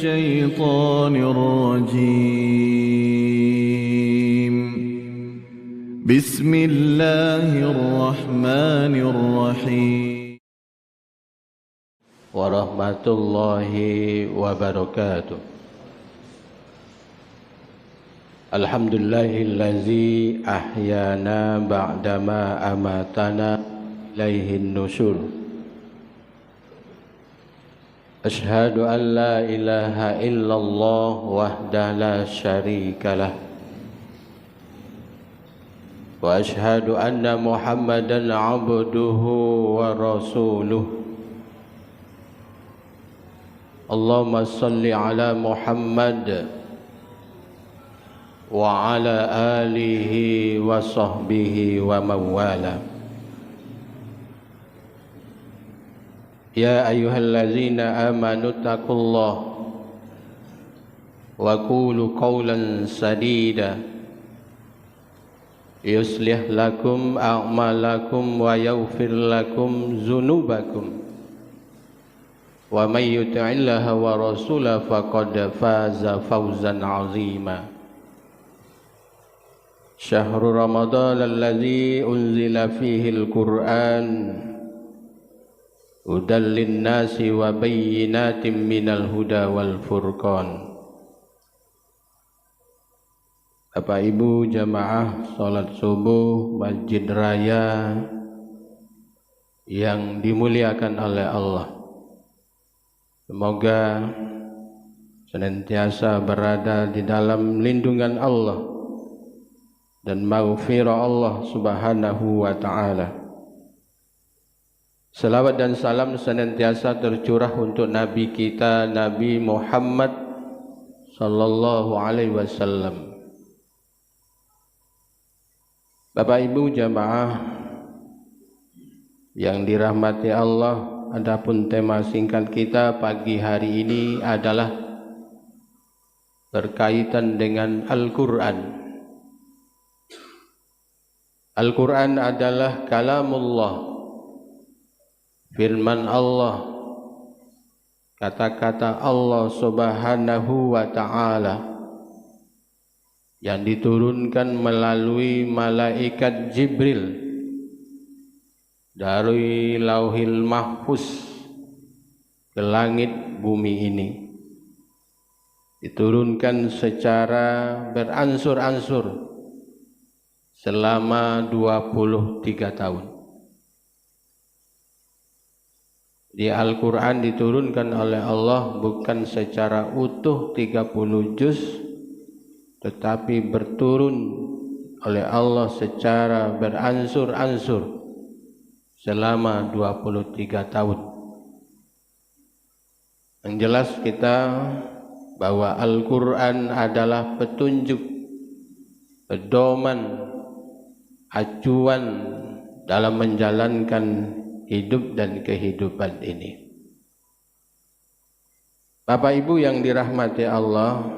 الشيطان الرجيم بسم الله الرحمن الرحيم ورحمة الله وبركاته. الحمد لله الذي أحيانا بعدما أماتنا إليه النشور. أشهد أن لا إله إلا الله وحده لا شريك له، وأشهد أن محمدا عبده ورسوله. اللهم صل على محمد وعلى آله وصحبه ومن والاه. يا أيها الذين آمنوا اتقوا الله وقولوا قولا سديدا يصلح لكم أعمالكم ويغفر لكم ذنوبكم، ومن يطع الله ورسوله فقد فاز فوزا عظيما. شهر رمضان الذي أنزل فيه القرآن هدى للناس وبينات من الهدى والفرقان. Bapak Ibu jamaah salat subuh Masjid Raya yang dimuliakan oleh Allah, semoga senantiasa berada di dalam lindungan Allah dan maghfirah Allah Subhanahu wa ta'ala. Salawat dan salam senantiasa tercurah untuk Nabi kita, Nabi Muhammad sallallahu alaihi wasallam. Bapak Ibu jamaah yang dirahmati Allah, adapun tema singkat kita pagi hari ini adalah berkaitan dengan Al-Quran. Al-Quran adalah kalamullah, firman Allah, kata-kata Allah Subhanahu wa ta'ala yang diturunkan melalui malaikat Jibril dari Lauhil Mahfuz ke langit bumi ini. Diturunkan secara beransur-ansur selama 23 tahun. Di Al-Quran diturunkan oleh Allah bukan secara utuh 30 juz, tetapi berturun oleh Allah secara beransur-ansur selama 23 tahun. Yang jelas kita bahwa Al-Quran adalah petunjuk, pedoman, acuan dalam menjalankan hidup dan kehidupan ini. Bapak Ibu yang dirahmati Allah,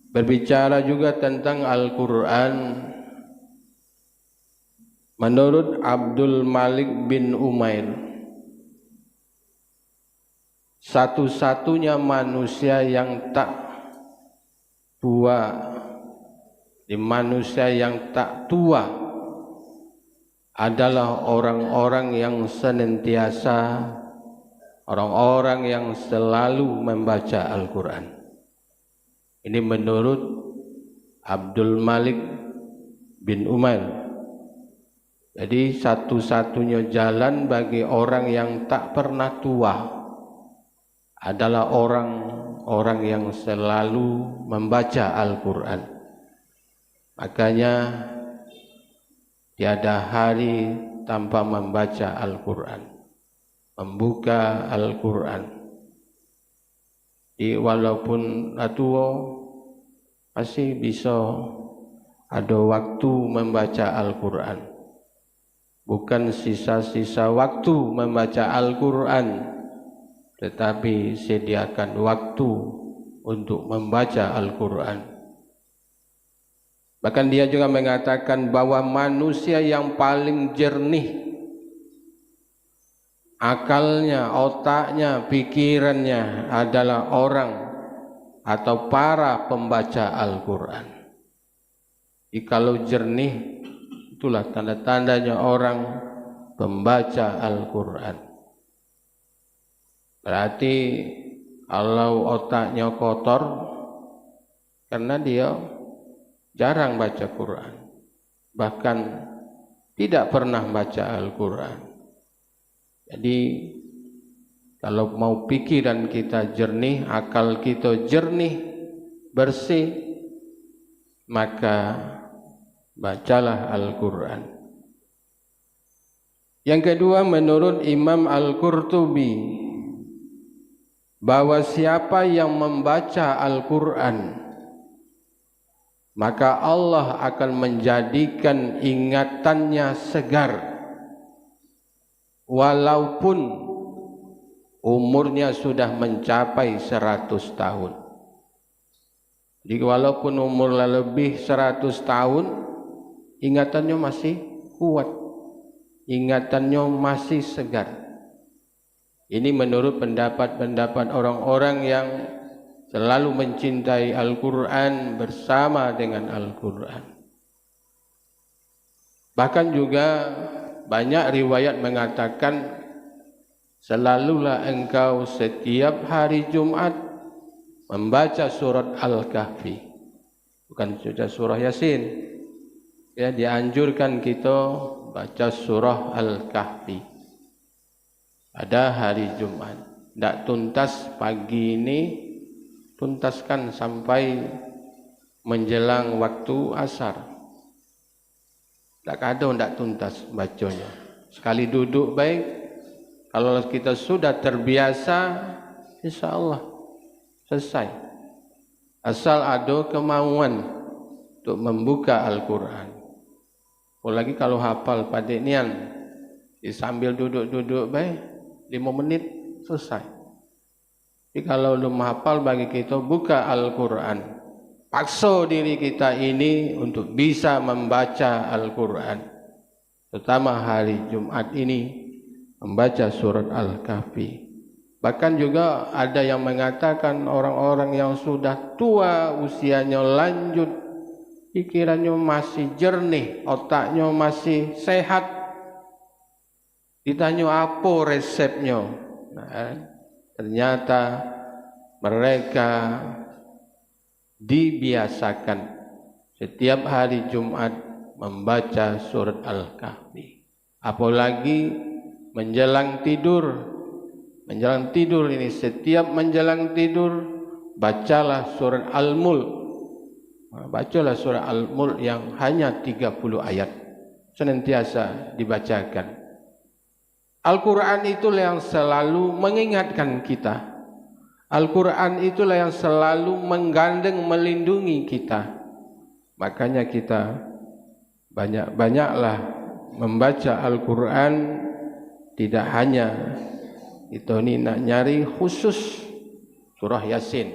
berbicara juga tentang Al-Quran, menurut Abdul Malik bin Umair, satu-satunya manusia yang tak tua, di manusia yang tak tua adalah orang-orang yang senantiasa, orang-orang yang selalu membaca Al-Quran. Ini menurut Abdul Malik bin Umair. Jadi satu-satunya jalan bagi orang yang tak pernah tua adalah orang-orang yang selalu membaca Al-Quran. Makanya tiada hari tanpa membaca Al-Quran, membuka Al-Quran. Walaupun tua masih bisa ada waktu membaca Al-Quran. Bukan sisa-sisa waktu membaca Al-Quran, tetapi sediakan waktu untuk membaca Al-Quran. Bahkan dia juga mengatakan bahwa manusia yang paling jernih akalnya, otaknya, pikirannya adalah orang atau para pembaca Al-Quran. Kalau jernih, itulah tanda-tandanya orang pembaca Al-Quran. Berarti kalau otaknya kotor, karena dia jarang baca Quran, bahkan tidak pernah baca Al-Quran. Jadi kalau mau pikiran kita jernih, akal kita jernih, bersih, maka bacalah Al-Quran. Yang kedua, menurut Imam Al-Qurtubi, bahwa siapa yang membaca Al-Quran, maka Allah akan menjadikan ingatannya segar, walaupun umurnya sudah mencapai 100 tahun. Jadi walaupun umurnya lebih 100 tahun, ingatannya masih kuat, ingatannya masih segar. Ini menurut pendapat-pendapat orang-orang yang selalu mencintai Al-Quran, bersama dengan Al-Quran. Bahkan juga banyak riwayat mengatakan, selalulah engkau setiap hari Jumat membaca surat Al-Kahfi, bukan saja surah Yasin. Ya, dianjurkan kita baca surah Al-Kahfi pada hari Jumat. Tidak tuntas pagi ini, tuntaskan sampai menjelang waktu asar. Tak ada tidak tuntas bacanya. Sekali duduk baik, kalau kita sudah terbiasa, insya Allah selesai. Asal ada kemauan untuk membuka Al-Quran. Apalagi kalau hafal pada nian, sambil duduk-duduk baik, 5 menit selesai. Jadi kalau belum hafal, bagi kita buka Al-Quran, paksa diri kita ini untuk bisa membaca Al-Quran, terutama hari Jumat ini membaca surat Al-Kahfi. Bahkan juga ada yang mengatakan orang-orang yang sudah tua, usianya lanjut, pikirannya masih jernih, otaknya masih sehat, ditanya apa resepnya. Nah, ternyata mereka dibiasakan setiap hari Jumat membaca surat Al-Kahfi. Apalagi menjelang tidur. Menjelang tidur ini, setiap menjelang tidur, bacalah surat Al-Mulk. Bacalah surat Al-Mulk yang hanya 30 ayat. Senantiasa dibacakan. Al-Quran itulah yang selalu mengingatkan kita. Al-Quran itulah yang selalu menggandeng, melindungi kita. Makanya kita banyak-banyaklah membaca Al-Quran. Tidak hanya kita ni nak nyari khusus surah Yasin.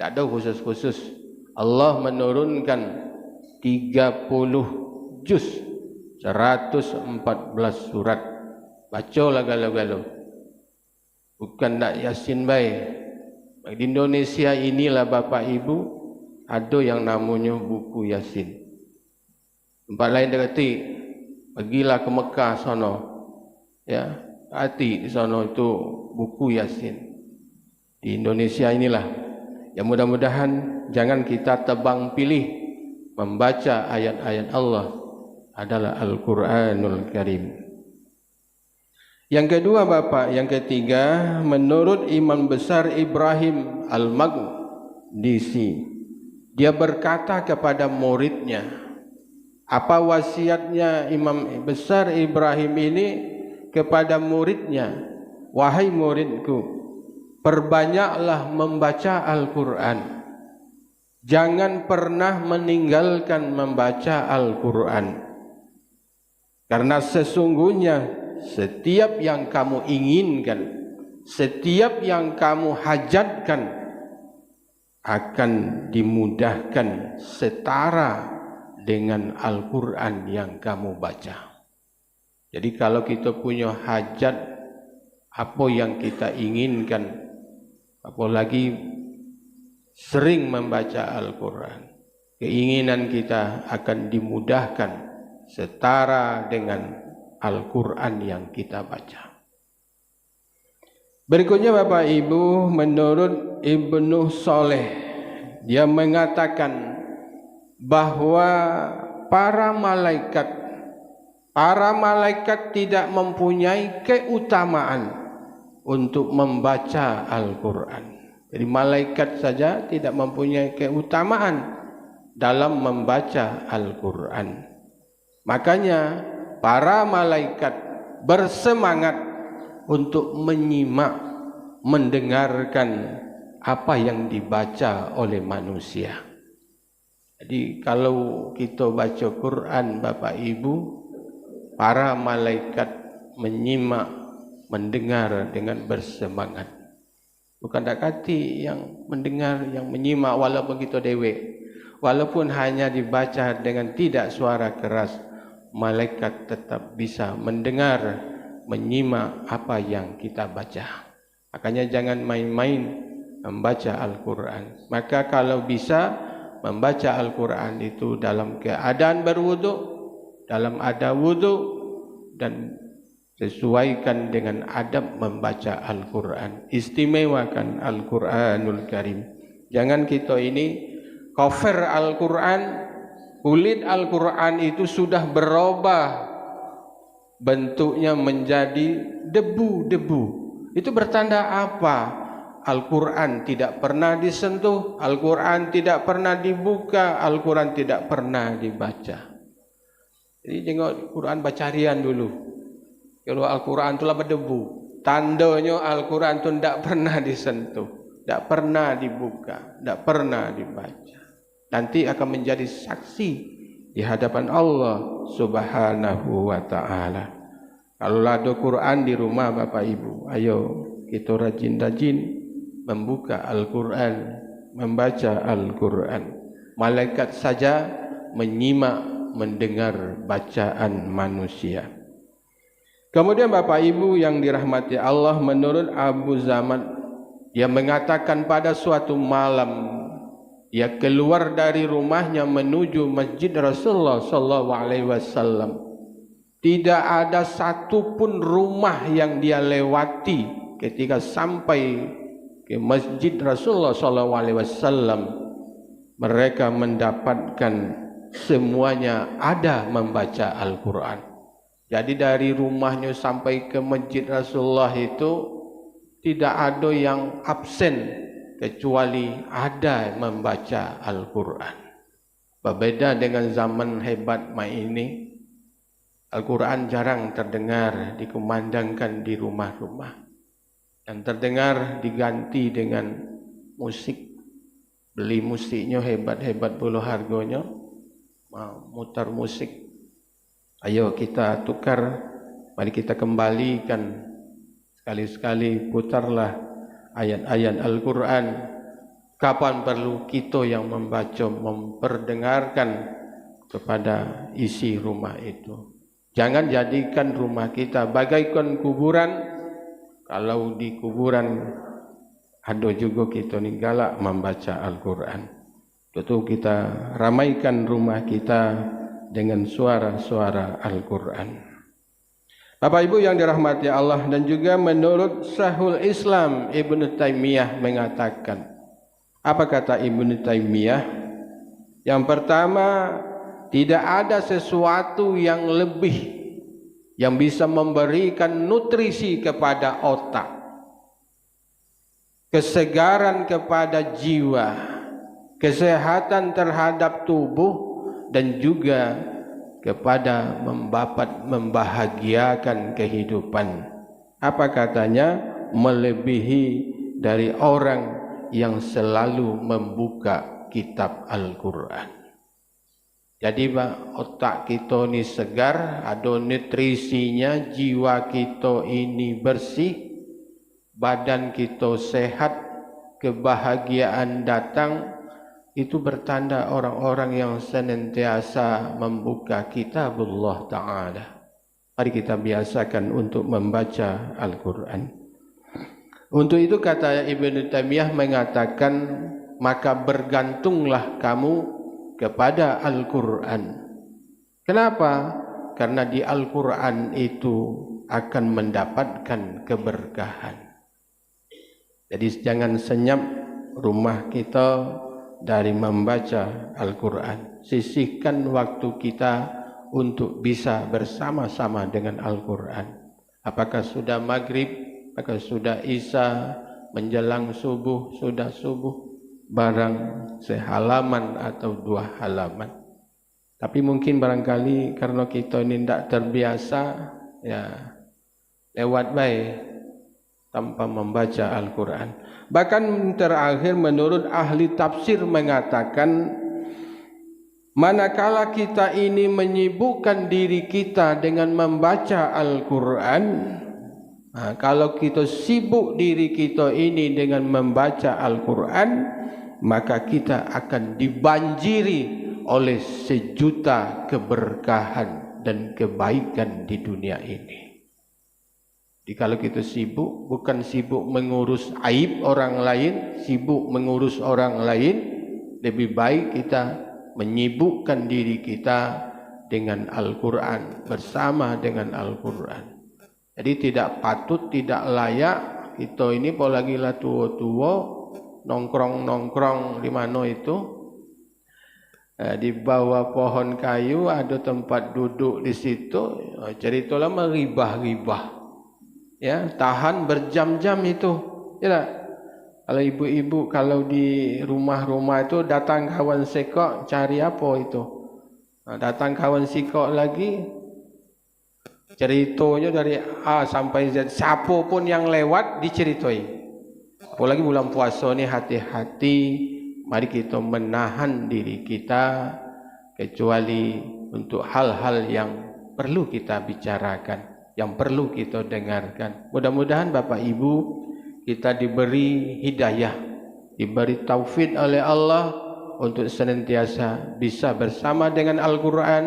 Tak ada khusus-khusus. Allah menurunkan 30 juz, 114 surat. Bacalah galau-galau. Bukan nak Yasin baik. Di Indonesia inilah Bapak Ibu, ada yang namanya buku Yasin. Tempat lain dia kata, pergilah ke Mekah sana. Ya, hati di sana itu buku Yasin. Di Indonesia inilah. Ya, mudah-mudahan jangan kita tebang pilih membaca ayat-ayat Allah adalah Al-Quranul Karim. Yang kedua Bapak, yang ketiga, menurut Imam Besar Ibrahim Al-Maqdisi, dia berkata kepada muridnya, apa wasiatnya Imam Besar Ibrahim ini kepada muridnya? Wahai muridku, perbanyaklah membaca Al-Quran. Jangan pernah meninggalkan membaca Al-Quran. Karena sesungguhnya setiap yang kamu inginkan, setiap yang kamu hajatkan akan dimudahkan setara dengan Al-Quran yang kamu baca. Jadi kalau kita punya hajat apa yang kita inginkan, apalagi sering membaca Al-Quran, keinginan kita akan dimudahkan setara dengan Al-Quran yang kita baca. Berikutnya Bapak Ibu, menurut Ibnu Saleh, dia mengatakan bahwa para malaikat tidak mempunyai keutamaan untuk membaca Al-Quran. Jadi malaikat saja tidak mempunyai keutamaan dalam membaca Al-Quran. Makanya para malaikat bersemangat untuk menyimak, mendengarkan apa yang dibaca oleh manusia. Jadi kalau kita baca Quran Bapak Ibu, para malaikat menyimak, mendengar dengan bersemangat. Bukan tak kati yang mendengar, yang menyimak walaupun kita dewek, walaupun hanya dibaca dengan tidak suara keras, malaikat tetap bisa mendengar, menyimak apa yang kita baca. Makanya jangan main-main membaca Al-Quran. Maka kalau bisa membaca Al-Quran itu dalam keadaan berwudu, dalam ada wudu, dan sesuaikan dengan adab membaca Al-Quran. Istimewakan Al-Quranul Karim. Jangan kita ini cover Al-Quran, kulit Al-Quran itu sudah berubah bentuknya menjadi debu-debu. Itu bertanda apa? Al-Quran tidak pernah disentuh, Al-Quran tidak pernah dibuka, Al-Quran tidak pernah dibaca. Jadi tengok Quran baca harian dulu. Kalau Al-Quran itulah berdebu, tandanya Al-Quran itu tidak pernah disentuh, tidak pernah dibuka, tidak pernah dibaca. Nanti akan menjadi saksi di hadapan Allah Subhanahu wa ta'ala. Kalau ada Quran di rumah Bapak Ibu, ayo kita rajin-rajin membuka Al-Quran, membaca Al-Quran. Malaikat saja menyimak, mendengar bacaan manusia. Kemudian Bapak Ibu yang dirahmati Allah, menurut Abu Zaman, dia mengatakan pada suatu malam dia keluar dari rumahnya menuju masjid Rasulullah SAW. Tidak ada satupun rumah yang dia lewati ketika sampai ke masjid Rasulullah SAW. Mereka mendapatkan semuanya ada membaca Al-Quran. Jadi dari rumahnya sampai ke masjid Rasulullah itu tidak ada yang absen kecuali ada membaca Al-Quran. Berbeda dengan zaman hebat ini, Al-Quran jarang terdengar dikumandangkan di rumah-rumah. Yang terdengar diganti dengan musik. Beli musiknya hebat-hebat pula harganya, mutar musik. Ayo kita tukar, mari kita kembalikan, sekali-sekali putarlah ayat-ayat Al-Quran. Kapan perlu kita yang membaca, memperdengarkan kepada isi rumah itu. Jangan jadikan rumah kita bagaikan kuburan. Kalau di kuburan ada juga kita ni galak membaca Al-Quran. Tentu kita ramaikan rumah kita dengan suara-suara Al-Quran. Bapak Ibu yang dirahmati Allah, dan juga menurut Syekhul Islam Ibnu Taimiyah mengatakan, apa kata Ibnu Taimiyah? Yang pertama, tidak ada sesuatu yang lebih yang bisa memberikan nutrisi kepada otak, kesegaran kepada jiwa, kesehatan terhadap tubuh, dan juga kepada membahagiakan kehidupan. Apa katanya? Melebihi dari orang yang selalu membuka kitab Al-Quran. Jadi otak kita ini segar, ada nutrisinya, jiwa kita ini bersih, badan kita sehat, kebahagiaan datang. Itu bertanda orang-orang yang senantiasa membuka kitabullah Ta'ala. Mari kita biasakan untuk membaca Al-Quran. Untuk itu kata Ibnu Taimiyah mengatakan, maka bergantunglah kamu kepada Al-Quran. Kenapa? Karena di Al-Quran itu akan mendapatkan keberkahan. Jadi jangan senyap rumah kita dari membaca Al-Quran. Sisihkan waktu kita untuk bisa bersama-sama dengan Al-Quran. Apakah sudah maghrib, apakah sudah isya, menjelang subuh, sudah subuh, barang sehalaman atau 2 halaman. Tapi mungkin barangkali karena kita ini tidak terbiasa, ya lewat baik tanpa membaca Al-Quran. Bahkan terakhir menurut ahli tafsir mengatakan, manakala kita ini menyibukkan diri kita dengan membaca Al-Quran, kalau kita sibuk diri kita ini dengan membaca Al-Quran, maka kita akan dibanjiri oleh sejuta keberkahan dan kebaikan di dunia ini. Jadi kalau kita sibuk, bukan sibuk mengurus aib orang lain, sibuk mengurus orang lain, lebih baik kita menyibukkan diri kita dengan Al-Quran, bersama dengan Al-Quran. Jadi tidak patut, tidak layak kita ini apalagi lah tua-tua nongkrong-nongkrong di mana itu, di bawah pohon kayu ada tempat duduk di situ, ceritalah meribah-ribah, ya, tahan berjam-jam itu, ya. Kalau ibu-ibu kalau di rumah-rumah itu datang kawan sekok cari apa itu, datang kawan sekok lagi ceritanya dari A sampai Z, siapa pun yang lewat diceritai. Apalagi bulan puasa ni, hati-hati, mari kita menahan diri kita kecuali untuk hal-hal yang perlu kita bicarakan, yang perlu kita dengarkan. Mudah-mudahan Bapak Ibu kita diberi hidayah, diberi taufik oleh Allah untuk senantiasa bisa bersama dengan Al-Quran,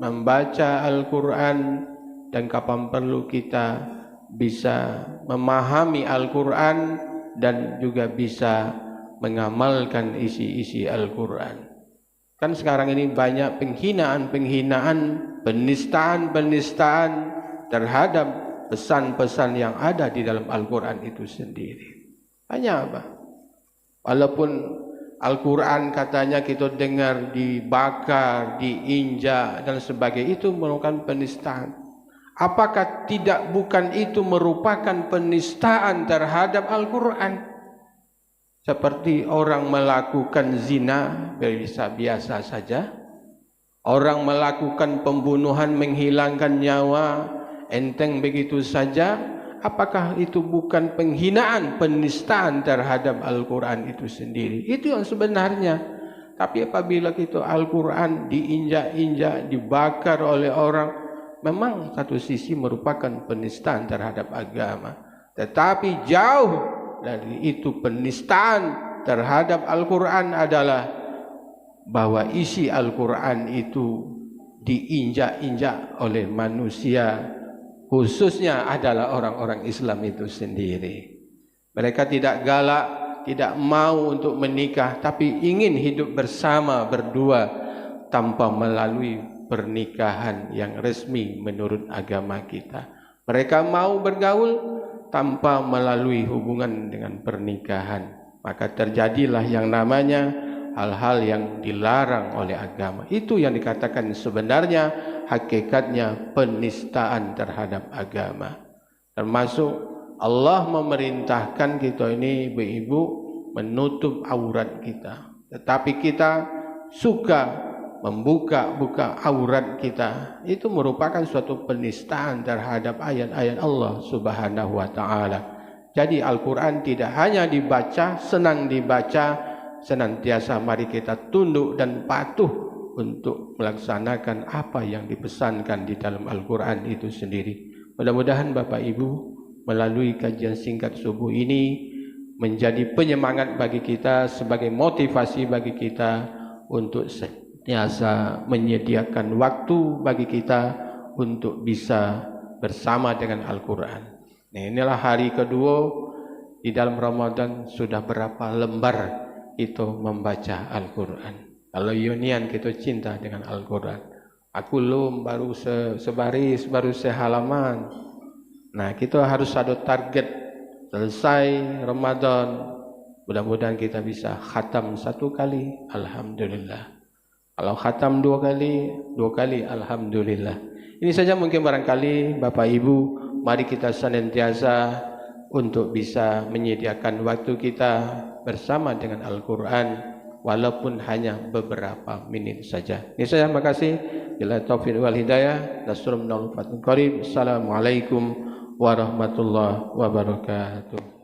membaca Al-Quran, dan kapan perlu kita bisa memahami Al-Quran dan juga bisa mengamalkan isi-isi Al-Quran. Kan sekarang ini banyak penghinaan-penghinaan, penistaan-penistaan terhadap pesan-pesan yang ada di dalam Al-Quran itu sendiri. Hanya apa? Walaupun Al-Quran katanya kita dengar dibakar, diinjak dan sebagainya, itu merupakan penistaan. Apakah bukan itu merupakan penistaan terhadap Al-Quran? Seperti orang melakukan zina biasa saja, orang melakukan pembunuhan, menghilangkan nyawa enteng begitu saja, apakah itu bukan penghinaan, penistaan terhadap Al-Quran itu sendiri? Itu yang sebenarnya. Tapi apabila kita Al-Quran diinjak-injak, dibakar oleh orang, memang satu sisi merupakan penistaan terhadap agama. Tetapi jauh dari itu, penistaan terhadap Al-Quran adalah bahwa isi Al-Quran itu diinjak-injak oleh manusia, khususnya adalah orang-orang Islam itu sendiri. Mereka tidak galak, tidak mau untuk menikah, tapi ingin hidup bersama berdua tanpa melalui pernikahan yang resmi menurut agama kita. Mereka mau bergaul tanpa melalui hubungan dengan pernikahan. Maka terjadilah yang namanya hal-hal yang dilarang oleh agama. Itu yang dikatakan sebenarnya hakikatnya penistaan terhadap agama. Termasuk Allah memerintahkan kita ini, ibu-ibu, menutup aurat kita. Tetapi kita suka membuka aurat kita. Itu merupakan suatu penistaan terhadap ayat-ayat Allah Subhanahu wa taala. Jadi Al-Quran tidak hanya dibaca, senang dibaca, senantiasa mari kita tunduk dan patuh untuk melaksanakan apa yang dipesankan di dalam Al-Quran itu sendiri. Mudah-mudahan Bapak Ibu melalui kajian singkat subuh ini menjadi penyemangat bagi kita, sebagai motivasi bagi kita untuk senantiasa menyediakan waktu bagi kita untuk bisa bersama dengan Al-Quran. Nah, inilah hari kedua di dalam Ramadan sudah berapa lembar itu membaca Al-Quran. Kalau Yunian kita cinta dengan Al-Quran. Aku belum baru sebaris, baru sehalaman. Nah, kita harus ada target selesai Ramadan. Mudah-mudahan kita bisa khatam 1 kali, alhamdulillah. Kalau khatam 2 kali, alhamdulillah. Ini saja mungkin barangkali Bapak Ibu, mari kita senantiasa untuk bisa menyediakan waktu kita bersama dengan Al-Quran walaupun hanya beberapa menit saja. Ini saja, makasih. Bila taufiq wal hidayah, nasrul minal fatul qarib. Assalamualaikum warahmatullahi wabarakatuh.